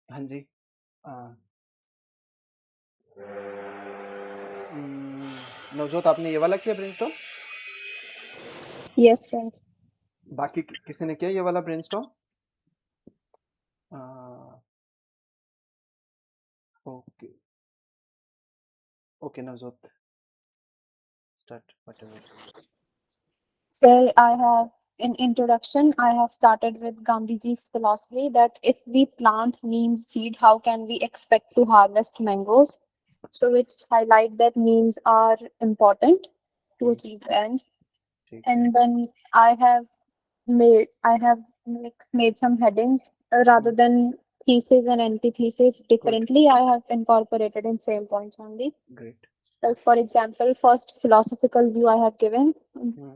हाँ जी। नवजोत आपने ये वाला किया ब्रेनस्टॉर्म? Yes, sir. बाकी किसी ने किया ये वाला brainstorm? Okay okay Navjot start whatever. Sir, in introduction, I have started with Gandhiji's philosophy that if we plant neem seed, how can we expect to harvest mangoes? So, which highlight that means are important to achieve the ends. ठीक है। And then I have like made some headings rather than thesis and antithesis good differently. I have incorporated in same points only. Great. Like for example, first philosophical view I have given,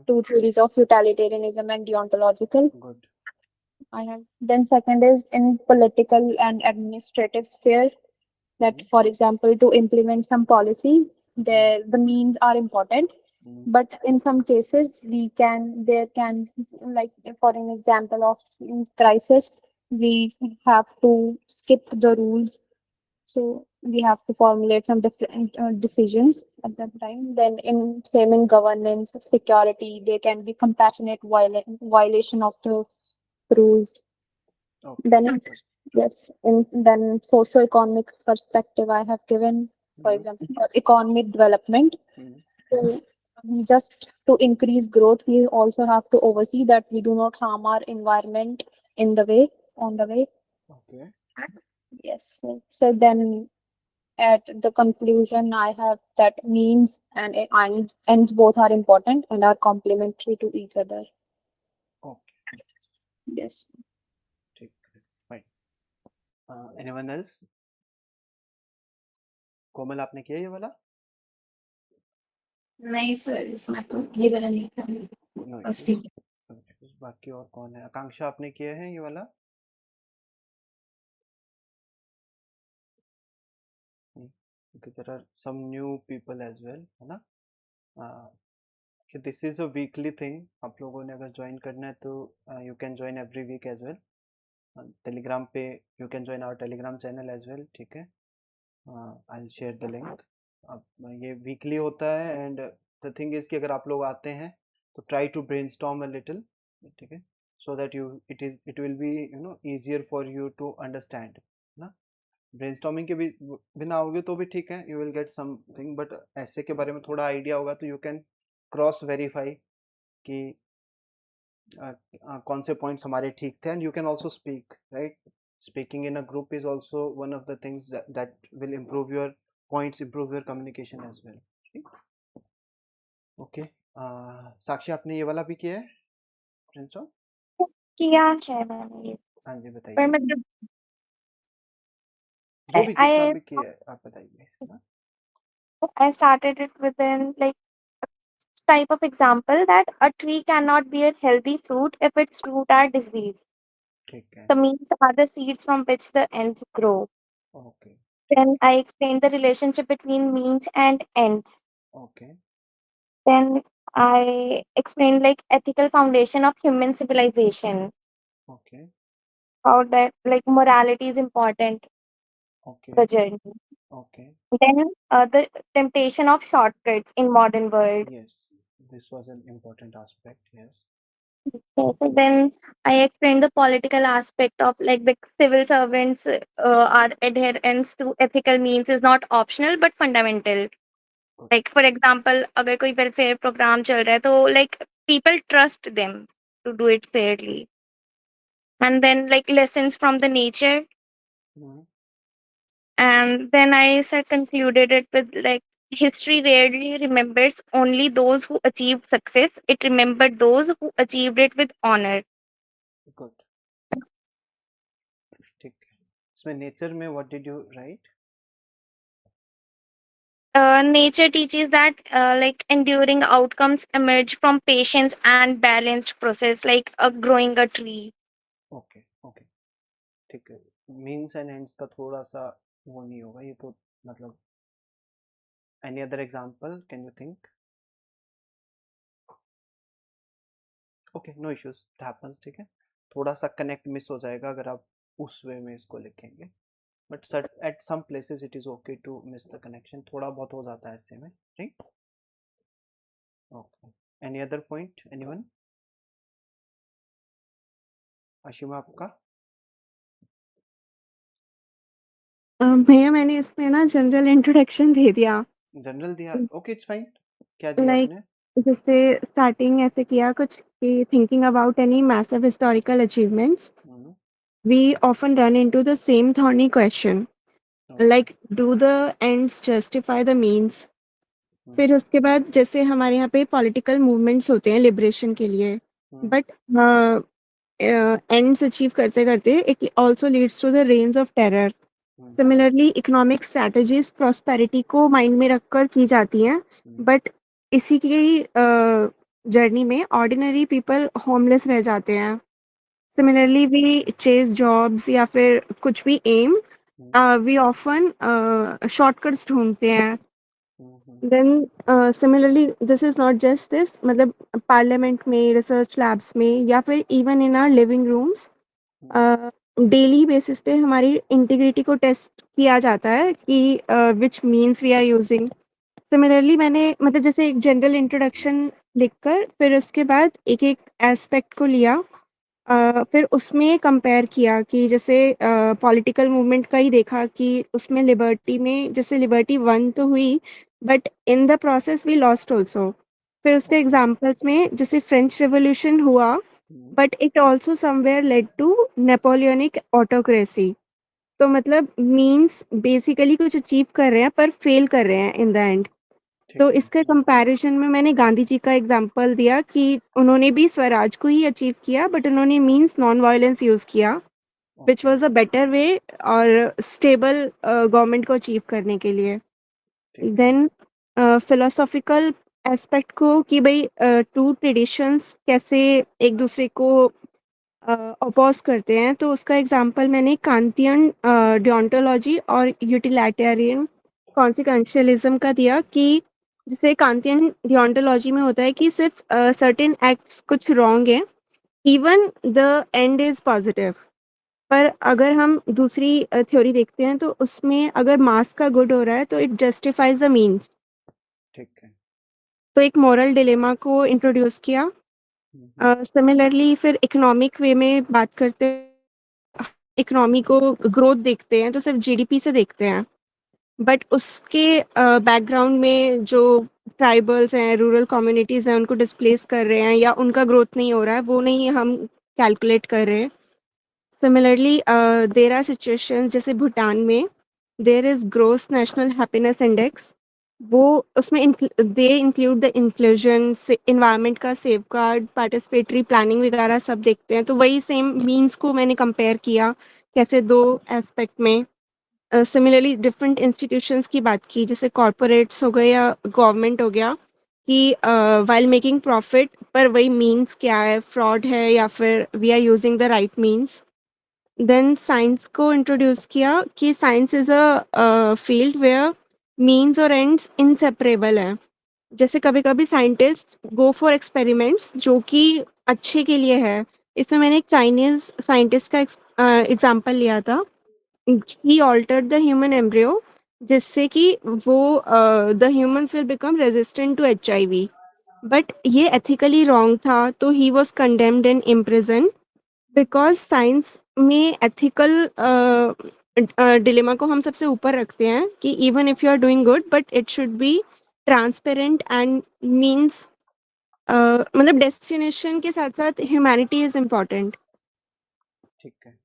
two theories of utilitarianism and deontological. Good I have then second is in political and administrative sphere that for example to implement some policy the means are important, but in some cases there can like for an example of crisis we have to skip the rules, so we have to formulate some different decisions at that time. Then in same in governance, security, there can be compassionate violation of the rules. Okay Then yes, in then socio-economic perspective I have given, for example, for economic development. So just to increase growth, we also have to oversee that we do not harm our environment in the way on the way. Okay Yes. So then at the conclusion, I have that means and ends both are important and are complementary to each other. Okay Yes. ठीक है fine. Anyone else? कोमल आपने किया ये वाला? नहीं sir, इसमें तो ये वाला नहीं था। नो बस इश्यूज। ठीक है। बाकी और कौन है? आकांक्षा आपने किया है ये वाला? Okay, there are some new people as well, है ना? कि this is a weekly thing. आप लोगों ने अगर ज्वाइन करना है तो you can join every week as well. Telegram पे you can join our Telegram channel as well, ठीक है? I will share the link. अब ये वीकली होता है एंड द थिंग इज कि अगर आप लोग आते हैं तो try to brainstorm a little, ठीक है? So that you it will be easier for you to understand ना। ब्रेनस्टॉर्मिंग के भी बिना आओगे तो भी ठीक है, you will get something, but ऐसे के बारे में थोड़ा आइडिया होगा तो यू कैन क्रॉस वेरीफाई कि कौन से पॉइंट्स हमारे ठीक थे, and you can also speak right. Speaking in a group is also one of the things that will improve your points, improve your communication as well. Okay Sakshi आपने ये वाला भी किया है ब्रेनस्टॉर्म? किया है मैंने ये, हाँ जी पर बताइए। मतलब जो भी जितना I भी किया है आप बताइए, है ना? I started it within like type of example that a tree cannot bear healthy fruit if its root are diseased. ठीक है। The means are the seeds from which the ends grow. Okay Then I explained the relationship between means and ends. Okay Then I explained like ethical foundation of human civilization. Okay How that like morality is important, okay the journey. Okay Then the temptation of shortcuts in modern world. yes, this was an important aspect, yes. Okay, so then I explained the political aspect of like the civil servants are adherence to ethical means is not optional but fundamental. Good. Like for example, अगर कोई welfare program चल रहा है तो like people trust them to do it fairly. And then like lessons from the nature. Mhm. And then I said concluded it with like history rarely remembers only those who achieved success. It remembered those who achieved it with honor. Good. ठीक है। इसमें nature में what did you right? Nature teaches that like enduring outcomes emerge from patience and balanced process, like growing a tree. Okay okay ठीक है। Means and ends का थोड़ा सा वो नहीं होगा ये तो, मतलब any other example can you think? Okay no issues, it happens, ठीक है। थोड़ा सा कनेक्ट मिस हो जाएगा अगर आप उस वे में इसको लिखेंगे। but at some places it is okay to miss the connection. थोड़ा बहुत हो जाता है ऐसे में, right? Okay. Any other point? Anyone? Ashima आपका? भैया मैंने इसमें ना जनरल इंट्रोडक्शन दे दिया जनरल दिया? Okay, it's fine. क्या दिया लाइक आपने? जैसे स्टार्टिंग ऐसे किया कुछ कि thinking about any massive historical achievements we often run into the same thorny question like do the ends justify the means. फिर उसके बाद जैसे हमारे यहाँ पे पॉलिटिकल मूवमेंट्स होते हैं लिबरेशन के लिए बट एंड्स अचीव करते करते it also leads to the reigns of terror. Similarly economic strategies prosperity को माइंड में रखकर की जाती हैं बट इसी की जर्नी में ऑर्डिनरी पीपल होमलेस रह जाते हैं. सिमिलरली वी चेज जॉब्स या फिर कुछ भी एम वी ऑफन शॉर्टकट्स ढूंढते हैं. Then similarly this is not just this मतलब पार्लियामेंट में रिसर्च लैब्स में या फिर even in our living rooms daily basis पे हमारी इंटीग्रिटी को टेस्ट किया जाता है कि which means we are using. Similarly मैंने मतलब जैसे एक जनरल इंट्रोडक्शन लिखकर फिर उसके बाद एक एक एस्पेक्ट को लिया. फिर उसमें कंपेयर किया कि जैसे पॉलिटिकल मूवमेंट का ही देखा कि उसमें लिबर्टी में जैसे लिबर्टी वन तो हुई but in the process we lost also. फिर उसके एग्जाम्पल्स में जैसे फ्रेंच रेवोल्यूशन हुआ but it also somewhere led to Napoleonic autocracy. तो मतलब मीन्स बेसिकली कुछ अचीव कर रहे हैं पर फेल कर रहे हैं इन द एंड. तो इसके कंपैरिजन में मैंने गांधी जी का एग्जांपल दिया कि उन्होंने भी स्वराज को ही अचीव किया बट उन्होंने मीन्स नॉन वायलेंस यूज किया which was a better way और स्टेबल गवर्नमेंट को अचीव करने के लिए. देन फिलोसॉफिकल एस्पेक्ट को कि भाई टू ट्रेडिशंस कैसे एक दूसरे को अपोज करते हैं तो उसका एग्जांपल मैंने कांतियन डियोंटोलॉजी और यूटिलिटेरियन कॉन्सिक्वेंशियलिज्म का दिया कि जैसे कांतियन डियोंटोलॉजी में होता है कि सिर्फ सर्टेन एक्ट्स कुछ रॉन्ग हैं even the end is positive. पर अगर हम दूसरी थ्योरी देखते हैं तो उसमें अगर मास का गुड हो रहा है तो इट जस्टिफाइज द मीन्स. ठीक है. तो एक मॉरल डिलेमा को इंट्रोड्यूस किया. सिमिलरली फिर इकोनॉमिक वे में बात करते इकोनॉमी को ग्रोथ देखते हैं तो सिर्फ जीडीपी से देखते हैं बट उसके बैकग्राउंड में जो ट्राइबल्स हैं रूरल कम्युनिटीज़ हैं उनको डिस्प्लेस कर रहे हैं या उनका ग्रोथ नहीं हो रहा है वो नहीं हम कैलकुलेट कर रहे हैं. सिमिलरली देर आर सिचुएशन जैसे भूटान में there is gross national happiness index. वो उसमें they include the inclusion environment का सेफ गार्ड पार्टिसिपेटरी प्लानिंग वगैरह सब देखते हैं. तो वही सेम मीन्स को मैंने कंपेयर किया कैसे दो एस्पेक्ट में. सिमिलरली डिफरेंट इंस्टीट्यूशंस की बात की जैसे कॉरपोरेट्स हो गए या गवर्नमेंट हो गया कि वाइल मेकिंग प्रॉफिट पर वही मीन्स क्या है फ्रॉड है या फिर we are using the right means. Then science को इंट्रोड्यूस किया कि science is a field where means और एंड्स इनसेपरेबल हैं. जैसे कभी कभी साइंटिस्ट गो फॉर एक्सपेरिमेंट्स जो कि अच्छे के लिए है. इसमें मैंने एक चाइनीज साइंटिस्ट का एग्जांपल लिया था. He altered the human embryo जिससे कि वो the humans will become resistant to HIV but ये एथिकली रॉन्ग था तो he was condemned and imprison because science में एथिकल डिलेमा को हम सबसे ऊपर रखते हैं कि even if you are doing good but it should be transparent and means मतलब डेस्टिनेशन के साथ साथ ह्यूमैनिटी इज इम्पॉर्टेंट. ठीक है.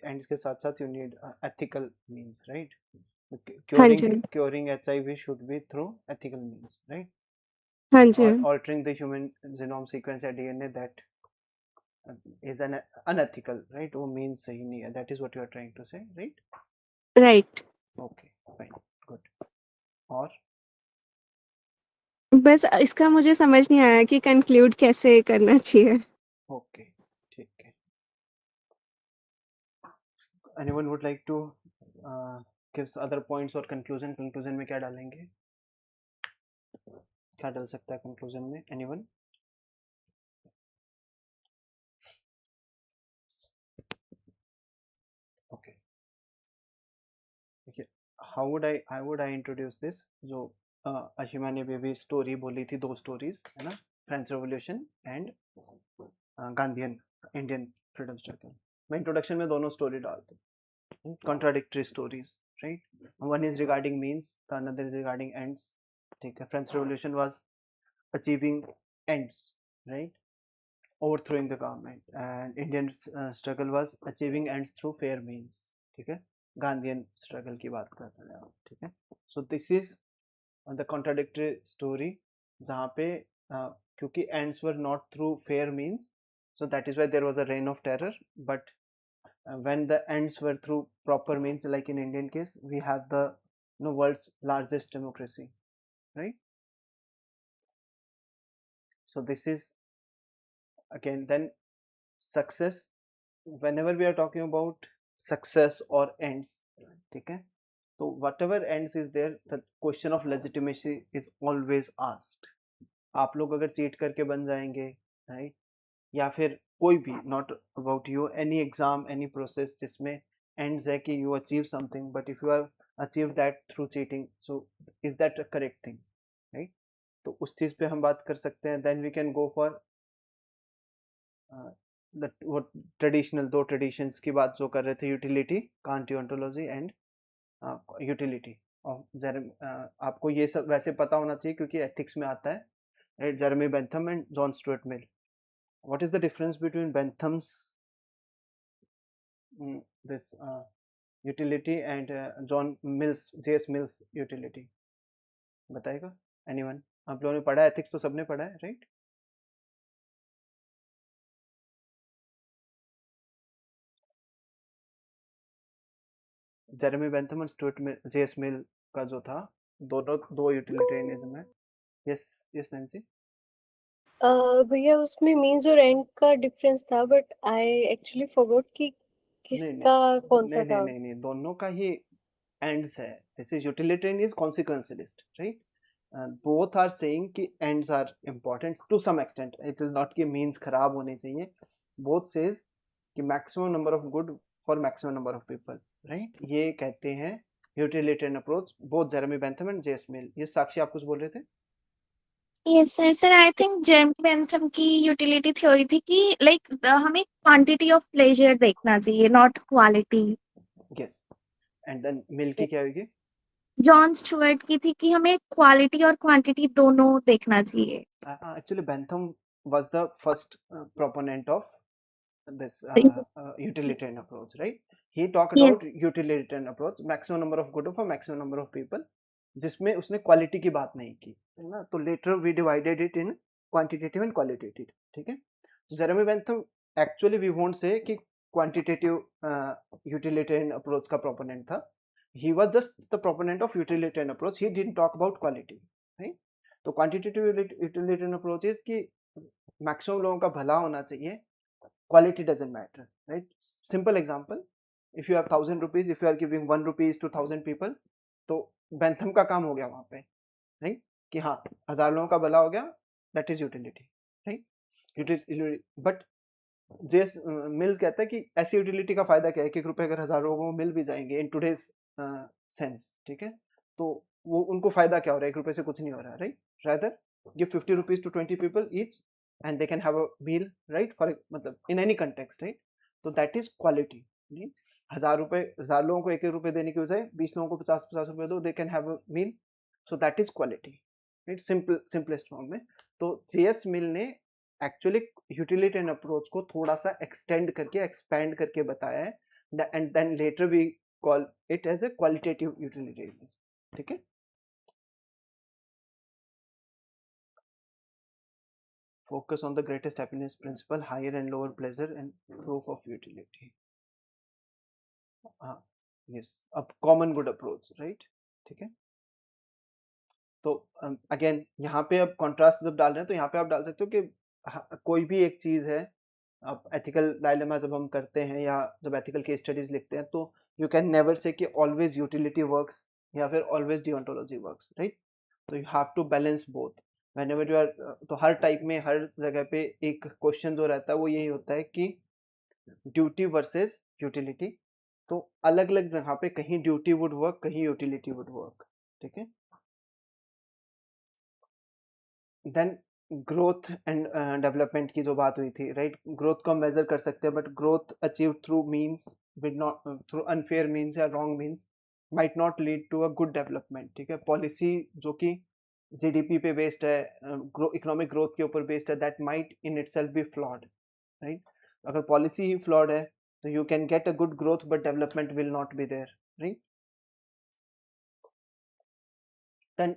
एंड्स के साथ साथ you need ethical means, right? हाँ जी curing HIV should be through ethical means, right? हाँ जी Or altering the human genome sequence या DNA that is an unethical, right? वो means सही नहीं है. That is what you are trying to say, right? Right. Okay, fine, good. और बस इसका मुझे समझ नहीं आया कि कंक्लूड कैसे करना चाहिए. okay, ठीक है. Anyone would like to give other points or conclusion? Conclusion में क्या डालेंगे? क्या डाल सकता है conclusion में? Anyone? Okay. would I introduce this? जो अशिमा ने भी स्टोरी बोली थी, 2 स्टोरीज है ना, French revolution and Gandhian Indian freedom struggle. मैं इंट्रोडक्शन में दोनों स्टोरी डालता हूँ, contradictory stories, right. One is regarding means, the another is regarding ends. ठीक है, French revolution was achieving ends, right, overthrowing the government, and Indian struggle was achieving ends through fair means। ठीक है, Gandhian struggle की बात कर रहे हैं आप। ठीक है, so this is the contradictory story, जहाँ पे क्योंकि ends were not through fair means, so that is why there was a reign of terror, but when the ends were through proper means, like in Indian case, we have the world's largest democracy, right? So this is again then success, whenever we are talking about success or ends, ठीक है, तो whatever ends is there, the question of legitimacy is always asked। आप लोग अगर cheat करके बन जाएंगे, right, या फिर कोई भी, not about you, any exam, any process जिसमें एंड्स है कि you achieve something, but if you have achieve that through cheating, so is that a correct thing, right? तो उस चीज पे हम बात कर सकते हैं। Then we can go for वो ट्रेडिशनल, 2 ट्रेडिशंस की बात जो कर रहे थे, utility, Kantian ontology and utility of आपको ये सब वैसे पता होना चाहिए क्योंकि एथिक्स में आता है, Jeremy Bentham and John Stuart Mill. What is the difference between Bentham's this utility and John Mill's, JS Mill's utility? बताएगा एनीवन? आप लोगों ने पढ़ा है एथिक्स, तो सबने पढ़ा है, राइट? जेरेमी बेंथम और स्टुअर्ट मिल, जेएस मिल का जो था, दोनों 2 यूटिलिटेरियनिज्म है। Yes yes Nancy. भैया उसमें मीन्स और एंड का डिफरेंस था, बट आई एक्चुअली फॉरगॉट कि किसका कौन सा था। नहीं, दोनों का ही एंड्स है। This is utilitarian is consequentialist, right? Both are saying कि ends are important to some extent, it is not कि मीन्स खराब होने चाहिए। बोथ सेज कि maximum number of good for maximum number of people, right? ये कहते हैं utilitarian approach, both Jeremy Bentham and JS Mill. ये साक्षी आप कुछ बोल रहे थे? Yes sir. Sir I think Jeremy Bentham की यूटिलिटी थ्योरी थी कि लाइक हमें क्वांटिटी ऑफ प्लेजर देखना चाहिए, not quality. Yes, and then Mill की क्या होगी? जॉन स्टुअर्ट की थी कि हमें क्वालिटी और क्वांटिटी दोनों देखना चाहिए। Actually Bentham was the first proponent of this utilitarian approach, right? He talked Yes. about utilitarian approach, maximum number of good for maximum number of people, जिसमें उसने क्वालिटी की बात नहीं की, है ना? तो later we divided it in quantitative and qualitative, ठीक है? तो Jeremy Bentham actually we won't say कि क्वांटिटेटिव यूटिलिटेरियन अप्रोच का प्रोपोनेंट था। He was just the proponent of utilitarian approach, he didn't talk about quality, right? तो quantitative utilitarian approach is कि maximum लोगों का भला होना चाहिए, quality doesn't matter, right? Simple example, if you have 1000 rupees, if you are giving 1 rupees to 1000 people, तो Bentham का काम हो गया वहां पे, राइट? कि हाँ 1000 लोगों का भला हो गया, that is utility, right? But JS mills कहता है कि ऐसी यूटिलिटी का फायदा क्या है, 1 रुपए अगर 1000 लोगों को मिल भी जाएंगे इन टुडेज सेंस, ठीक है, तो वो उनको फायदा क्या हो रहा है? 1 रुपए से कुछ नहीं हो रहा है, right? Rather give 50 rupees to 20 people each and they can have a meal, right? For मतलब in any context, right? तो that is quality, right? 1000 लोगों को 1 रुपए देने की बजाय 20 लोगों को 50 रुपए दो, they can have a meal, so that is quality, right? simplest form में। तो जेएस मिल ने एक्चुअली यूटिलिटेरियन अप्रोच को थोड़ा सा एक्सटेंड करके, एक्सपैंड करके बताया है, and then later we call it as a qualitative utilitarianism, ठीक है? Focus on the greatest happiness principle, higher and lower pleasure and proof of utility. Yes, a common good approach, right? ठीक है, तो again यहाँ पे अब contrast जब डाल रहे हैं तो यहाँ पे आप डाल सकते हो कि कोई भी एक चीज है, अब एथिकल डायलेमा जब हम करते हैं या जब एथिकल केस स्टडीज लिखते हैं, तो यू कैन नेवर से कि ऑलवेज यूटिलिटी वर्क्स या फिर ऑलवेज डिओंटोलॉजी वर्क्स, राइट? तो you have to balance both whenever you are. तो हर टाइप में, हर जगह पे एक क्वेश्चन जो रहता है वो यही होता है कि ड्यूटी वर्सेस यूटिलिटी, तो अलग अलग जगह पे कहीं ड्यूटी वुड वर्क, कहीं यूटिलिटी वुड वर्क, ठीक है। देन ग्रोथ एंड डेवलपमेंट की जो बात हुई थी, राइट, ग्रोथ को हम मेजर कर सकते हैं, but growth achieve through means with not through unfair means या wrong means might not lead to a good development, ठीक है। पॉलिसी जो कि जीडीपी पे बेस्ड है, इकोनॉमिक ग्रोथ के ऊपर बेस्ड है, that might in itself be flawed, right. अगर पॉलिसी ही फ्लॉड है तो you can get a good growth but development will not be there, right. Then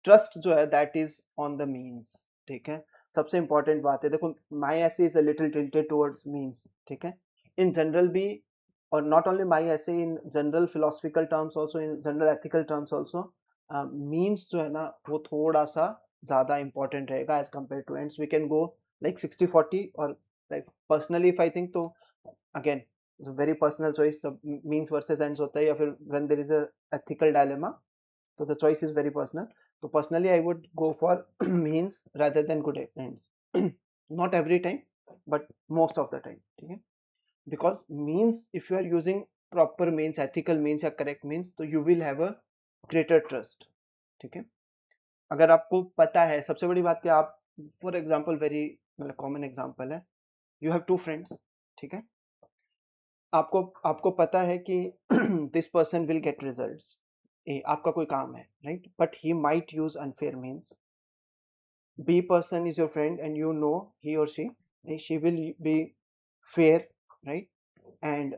trust जो है that is on the means, ठीक है। सबसे इंपॉर्टेंट बात है, देखो my essay is a little tilted towards means, ठीक है। इन जनरल भी, और नॉट ओनली माई ऐसे, in general philosophical terms also, in general ethical terms also, means जो है ना वो थोड़ा सा ज़्यादा इंपॉर्टेंट रहेगा as compare to ends. We can go like 60-40, और like personally if I think तो again very personal choice, means versus ends होता है, या फिर when there is a ethical dilemma, so the choice is very personal. So personally I would go for means rather than good ends. Not every time but most of the time, ठीक है। because means, if you are using proper means, ethical means या correct means, तो you will have a greater trust, ठीक है। अगर आपको पता है, सबसे बड़ी बात क्या, आप फॉर एग्जाम्पल वेरी मतलब कॉमन एग्जाम्पल है, यू हैव 2 फ्रेंड्स, ठीक है। आपको आपको पता है कि this person will get results, आपका कोई काम है, right, but he might use unfair means. B person is your friend and you know he or she will be fair, right, and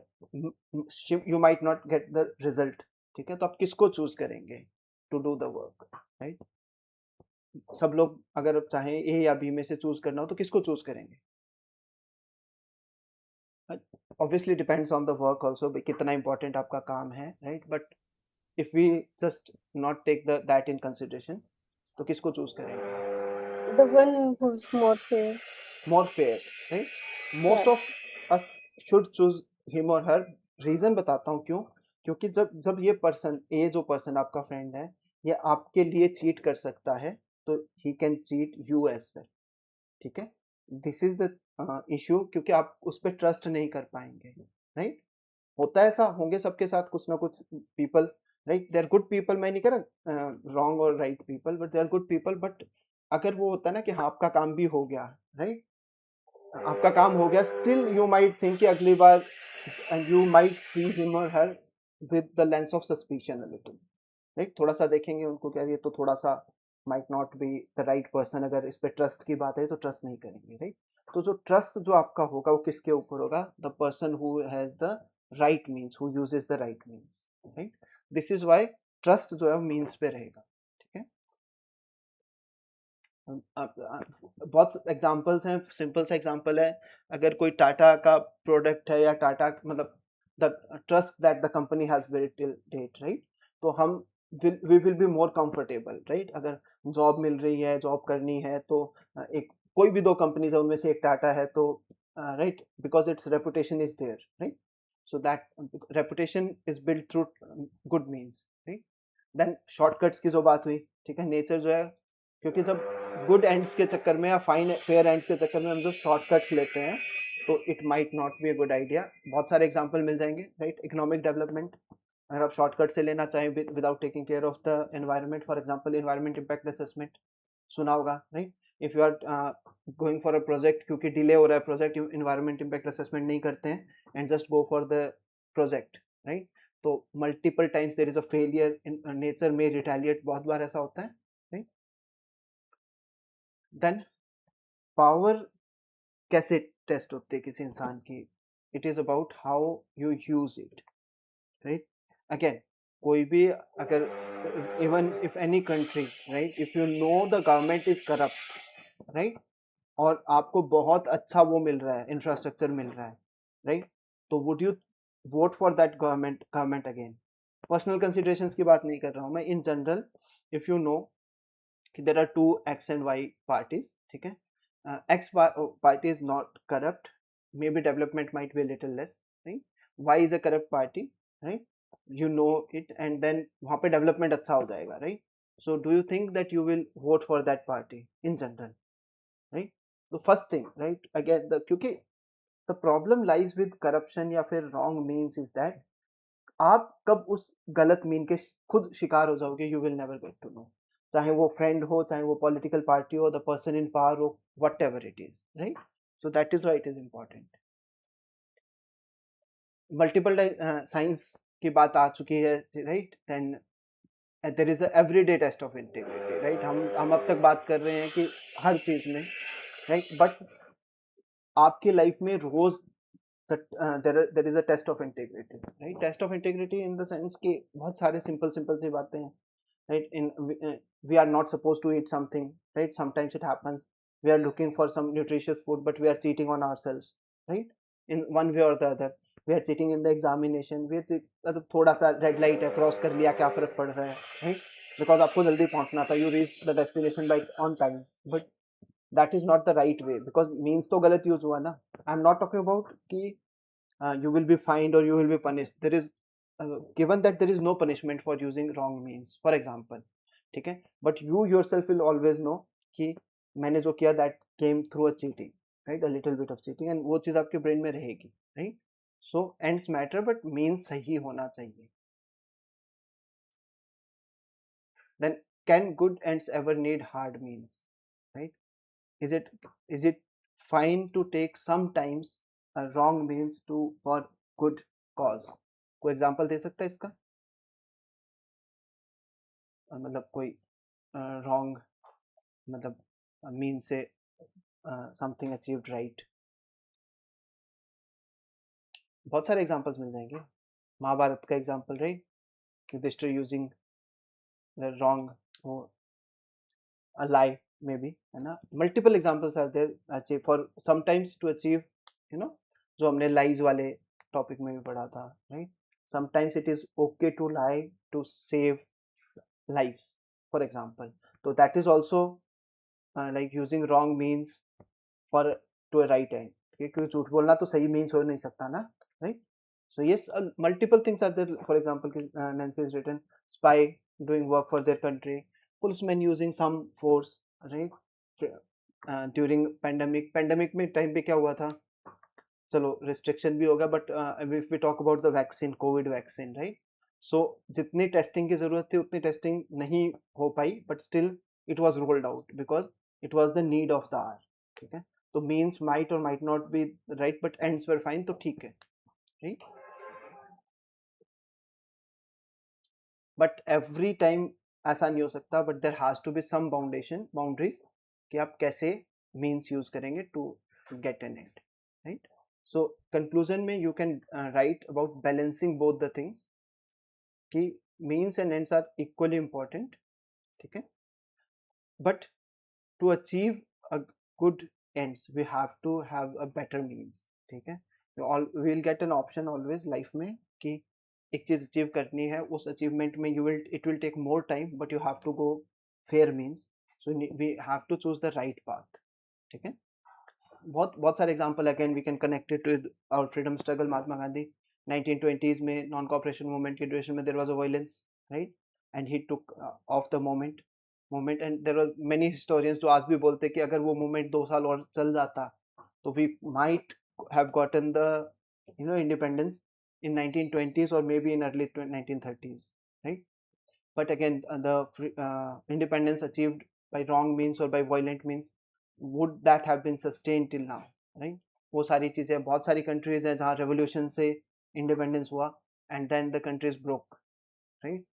you might not get the result, ठीक है। तो आप किसको choose करेंगे to do the work, right. सब लोग अगर चाहें ए या बी में से चूज करना हो तो किसको चूज करेंगे? Obviously depends on the work also, कितना इंपॉर्टेंट आपका काम है, right. But if we just not take that in consideration, तो किसको चूज करेंगे? The one who's more fair. More fair, right? Most Yeah. of us should choose him or her. Reason बताता हूँ क्यों। क्योंकि जब ये पर्सन, ये जो पर्सन आपका फ्रेंड है, ये आपके लिए चीट कर सकता है, तो he can cheat you as well, ठीक है। दिस इज द इश्यू, क्योंकि आप उस पर ट्रस्ट नहीं कर पाएंगे, राइट। होता है ऐसा, होंगे सबके साथ कुछ ना कुछ people, right, they are good people, मैं नहीं कह रहा रॉन्ग और right people, but they are good people. But अगर वो होता है ना कि हाँ आपका काम भी हो गया, राइट, आपका काम हो गया, स्टिल यू माइट थिंक कि अगली बार, and you might see him or her with the lens of suspicion a little, right. थोड़ा सा देखेंगे उनको, क्या ये तो थोड़ा सा might not be the right person, अगर इस पे ट्रस्ट की बात है तो ट्रस्ट नहीं करेंगे, राइट। तो जो ट्रस्ट जो आपका होगा वो किसके ऊपर होगा? The person who has the right means, who uses the right means, right. This is why trust जो है मीन्स पे रहेगा, ठीक है। बहुत एग्जांपल्स हैं, सिंपल सा एग्जांपल है, अगर कोई टाटा का प्रोडक्ट है या टाटा मतलब the trust that the company has built till date, right, तो हम we will be more comfortable, right. अगर जॉब मिल रही है, जॉब करनी है, तो एक कोई भी 2 कंपनीज है, उनमें से एक टाटा है, तो right, because its reputation is there, right. So that reputation is built through good means, right. Then shortcuts की जो बात हुई, ठीक है, नेचर जो है, क्योंकि जब गुड एंड्स के चक्कर में या फाइन फेयर एंड्स के चक्कर में हम जो शॉर्टकट्स लेते हैं, तो it might not be a good idea. बहुत सारे एग्जांपल मिल जाएंगे, राइट। इकोनॉमिक डेवलपमेंट, अगर आप शॉर्टकट से लेना चाहें without taking care of the environment, for example environment impact assessment सुना होगा, right. If you are going for a project, क्योंकि डिले हो रहा है प्रोजेक्ट, एनवायरनमेंट इम्पैक्ट असेसमेंट नहीं करते हैं and just go for the project, right, तो multiple times there is a failure in nature में रिटेलिएट, बहुत बार ऐसा होता है, राइट। देन पावर कैसे टेस्ट होती है किसी इंसान की? It is about how you use it, right. Again कोई भी, अगर even if any country, right, if you know the government is corrupt, right, और आपको बहुत अच्छा वो मिल रहा है, इंफ्रास्ट्रक्चर मिल रहा है, राइट, तो would you vote for that government again? Personal considerations की बात नहीं कर रहा हूं मैं, in general if you know कि there are 2 X and Y parties, ठीक है, X party is not corrupt, maybe development might be a little less, right? Y is a corrupt party, right? You know it, and then वहाँ पे development अच्छा हो जाएगा, right? So do you think that you will vote for that party in general, right? So first thing, right? Again, क्योंकि the problem lies with corruption या फिर wrong means is that आप कब उस गलत मीन के खुद शिकार हो जाओगे, you will never get to know, चाहे वो फ्रेंड हो, चाहे वो पॉलिटिकल पार्टी हो, द पर्सन इन पावर हो, whatever it is, right? So that is why it is important. Multiple science की बात आ चुकी है, right? Then there is a everyday test of integrity, right? हम अब तक बात कर रहे हैं कि हर चीज में, राइट? बट आपकी लाइफ में रोज there is a test of integrity, right? Test of integrity in the sense कि बहुत सारे simple सी बातें हैं, right? We are not supposed to eat something, right? Sometimes it happens. We are looking for some nutritious food, but we are cheating on ourselves, right? In one way or the other. We are cheating in the examination. मतलब थोड़ा सा red light है, cross कर लिया, क्या फर्क पड़ रहा है, right? Because आपको जल्दी पहुंचना था, you reach the destination by on time, but that is not the right way, because means तो गलत यूज हुआ ना. I am not talking about कि you will be fined or you will be punished. There is given that there is no punishment for using wrong means, for example, ठीक है? But you yourself will always know कि मैंने जो किया that came through a cheating, right? A little bit of cheating, and वो चीज आपके brain में रहेगी, right? So ends matter, but means सही होना चाहिए. Then can good ends ever need hard means, right? Is it fine to take sometimes a wrong means to for good cause? कोई example दे सकता है इसका? मतलब कोई रॉन्ग मतलब मीन से समथिंग अचीव्ड, राइट? बहुत सारे एग्जांपल्स मिल जाएंगे. महाभारत का example, right? Yudhishthira using the wrong a lie, maybe, है ना? Multiple examples are there achieve for sometimes to achieve, you know, जो हमने lies वाले टॉपिक में भी पढ़ा था, right? Sometimes it is okay to lie to save lives, for example. So that is also like using wrong means for to a right end. क्योंकि झूठ बोलना तो सही means हो नहीं सकता ना, right? So yes, multiple things are there. For example, Nancy has written spy doing work for their country, policemen using some force, right? During pandemic में टाइम पे क्या हुआ था? चलो रिस्ट्रिक्शन भी होगा, but if we talk about the vaccine, COVID vaccine, right? So जितनी testing की जरूरत थी उतनी टेस्टिंग नहीं हो पाई, but still it was rolled out because it was the need of the hour, ठीक है? तो means might or might not be right, but ends were fine, तो ठीक है, राइट? बट एवरी टाइम ऐसा नहीं हो सकता, but there has to be some boundaries कि आप कैसे मीन्स यूज करेंगे to get an end, right? So conclusion में you can write about balancing both the things कि means and ends are equally important, ठीक है? But to achieve a good ends we have to have a better means, ठीक है? we will get an option always life में कि एक चीज achieve करनी है, उस अचीवमेंट में it will take more time, but you have to go fair means. So we have to choose the right path, ठीक है? बहुत सारे example again we can connect it with our freedom struggle. Mahatma Gandhi 1920s में non cooperation movement की duration में there was a violence, right? And he took off the moment and there were many historians जो आज भी बोलते कि अगर वो मूवमेंट 2 साल और चल जाता तो we might have gotten the independence in 1920s or maybe in early 1930s, right? But again, the independence achieved by wrong means or by violent means, would that have been sustained till now, right? वो सारी चीजें, बहुत सारी countries हैं जहाँ revolution से independence हुआ and then the countries broke, right?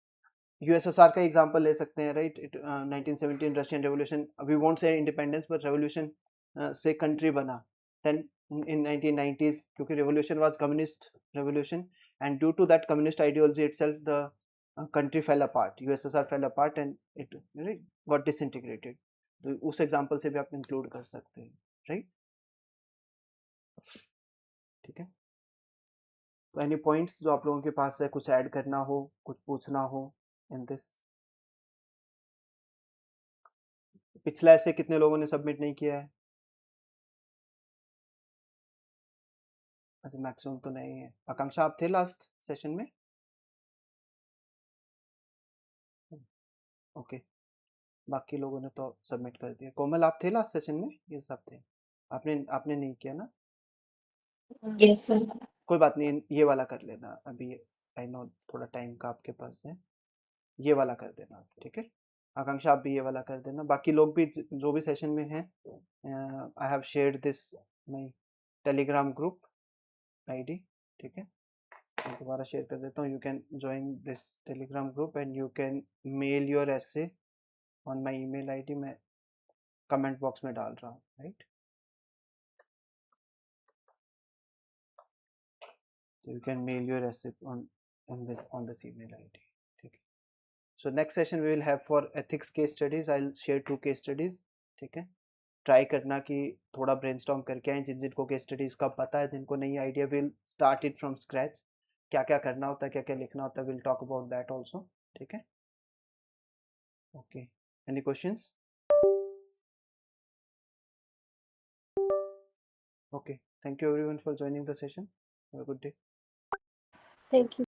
USSR का एग्जांपल ले सकते हैं, right? 1917 Russian revolution, we won't say independence but revolution से कंट्री बना. देन in 1990s, क्योंकि revolution was communist revolution, and due to that communist ideology itself, the country fell apart, USSR fell apart and it got disintegrated. तो उस example से भी आप include कर सकते हैं, राइट? ठीक है? तो एनी पॉइंट्स जो आप लोगों के पास है, कुछ ऐड करना हो, कुछ पूछना हो इन दिस? पिछला ऐसे कितने लोगों ने सबमिट नहीं किया है? अच्छा, मैक्सिमम तो नहीं है. आकांक्षा, आप थे लास्ट सेशन में? ओके, बाकी लोगों ने तो सबमिट कर दिया. कोमल, आप थे लास्ट सेशन में? ये सब थे. आपने नहीं किया ना? Yes, sir. कोई बात नहीं, ये वाला कर लेना अभी, आई नो थोड़ा टाइम का आपके पास है, ये वाला कर देना आप, ठीक है। आकांक्षा आप भी ये वाला कर देना, बाकी लोग भी जो भी सेशन में हैं, I have shared this my Telegram group ID, ठीक है। मैं दोबारा शेयर कर देता हूँ, you can join this Telegram group and you can mail your essay on my email ID, मैं कमेंट बॉक्स में डाल रहा हूँ, right. So you can mail your essay on this email ID. ठीक है. So next session we will have for ethics case studies. I'll share 2 case studies. ठीक है. Try करना कि थोड़ा ब्रेनस्टॉर्म करके आए, जिनको केस स्टडीज का पता है, जिनको नहीं idea, will start it from scratch, क्या क्या करना होता है, क्या क्या लिखना होता है, will talk about that also, ठीक है। Okay, any questions? Okay, thank you everyone for joining the session, have a good day. Thank you.